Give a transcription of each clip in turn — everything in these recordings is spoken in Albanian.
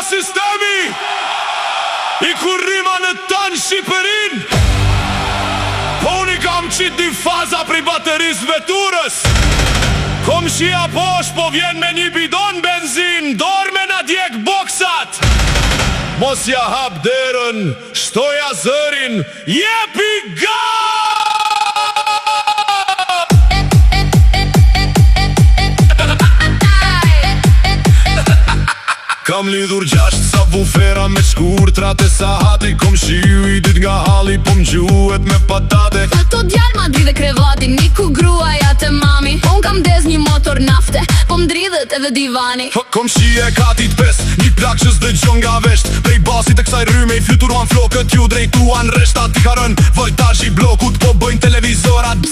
sistemi i kur rima në tanë Shqipërin. Po unë i kam qitë një faza pri bateris veturës. Kom shia posh po vjen me një bidon benzin, dorme na djek boksat. Mos ja hap derën, shtoja zërin, jepi ga! Kam lidhur gjasht sa bufera me shkurtrat e sa hati. Kom shiu i dit nga halli po m'gjuhet me patate. Ato djallë ma dridhe krevatin, niku gruaja te mami. Unë kam dez një motor nafte, po m'dridhet edhe divani. Kom shi e katit pes, një plak që s'dëgjon nga vesht. Prej basit e kësaj rryme i fluturuan flokët, ju drejtuan reshtat. I karën voltaj i blokut, po bëjnë televizorat.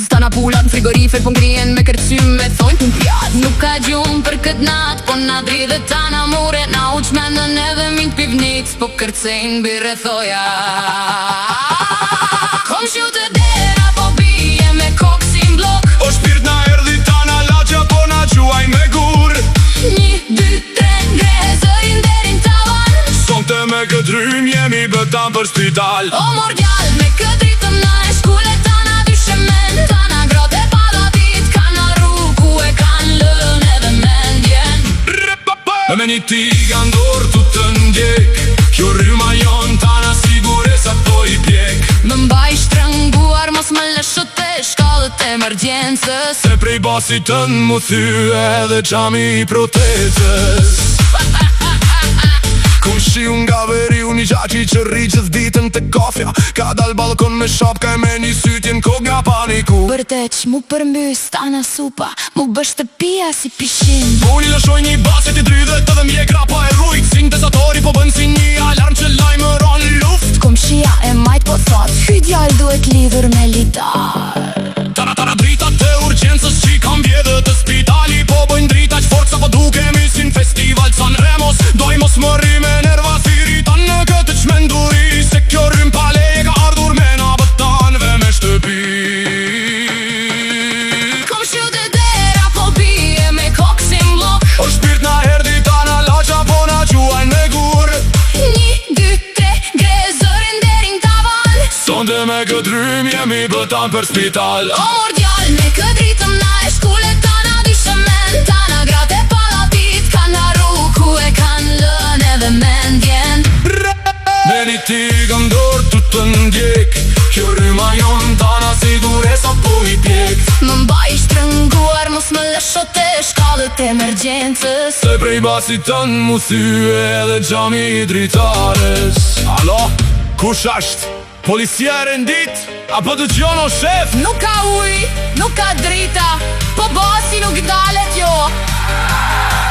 Tana pullat në frigorifer, po m'grien me kërcym me thonjë t'në pjat. Nuk ka gjumë për këtë nat, po na dridhe tana mure. Na uqmendën edhe min t'pivnic, po kërcejnë birre thoja. Kom shiu të dera, po bije me kokë si m'blok. O shpirt na erdhi tana laqja, po na quaj me gur. 1, 2, 3, ngre zërin derin tavan. Sonte me këtë rrym jemi bëtan për spital. O mor djall, me këtë ritëm na e shkule tana dyshemen. Tana grote palatit, kanë arru ku e kanë lën edhe mendjen. Me një tiga ndorë tu të ndjek, kjo rryma jon tana sigure sa po i pjek. Më mbaj shtrënguar, mos më lëshot e shkallët emergjencës. Se prej basit të në mu thyë edhe qami i protezës. Kom shiu nga veri u një gjaqi që rriqës ditën të kofja. Ka dal balkon me shopka e me një sytjen kog nga paniku. Bërteq mu përmbys tana supa, mu bësh të pia si pishin. Unë i lëshoj një basit i drydhet edhe mjek rapa e rujt. Sintezatori po bën si një alarm që lajmëron luft. Kom shia e majt po thot, hy djall duhet lidhur me lidar. Tana drita të urgjencës që i kam vjedhe të spitali. Po bëjnë drita që forca po dukemi si në festival San Remos. Doj mos më rime nerva si rritan në këtë qmenduri. Se kjo rrym pale e ka ardhur me na bëtanve me shtëpi. Kom shiu të dera, po bije me kokë si m'blok. O shpirt na herdi tana laqja, po na quajnë me gur. 1, 2, 3, ngre zërin derin tavan. Sonte me këtë rrym jemi bëtan për spital. O mor djall, me këtë ritëm na e shkule tana dyshemen. Tana grate palatit, kanë arru ku e kanë lën edhe mendjen. Me një tiga ndorë tu të ndjek, kjo rryma jon tana sigure sa po i pjek. Më mbaj shtrënguar, mos më lëshot e shkallët emergjencës. Se prej basit të në mu thyë edhe gjami i dritares. Alo, kush ashtë? Policia e rendit? Apo të gjono shef? Nuk ka uj, nuk ka drita, po basi nuk dalet jo.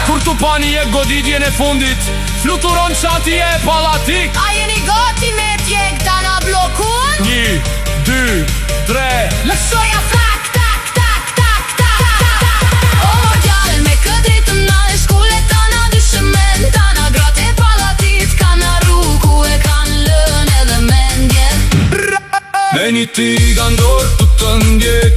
Kur tu pani e goditjen e fundit, fluturon qati e palatik. A jeni gati me tjek tana blokun? 1, 2, 3. Lësoja frak, tak, tak, tak, tak, tak, tak. O mor djall, me këtë ritëm na e shkule tana dyshemen. Tana grote palatit, kanë arru ku e kanë lën edhe mendjen. Me një tiga ndorë tu të ndjek,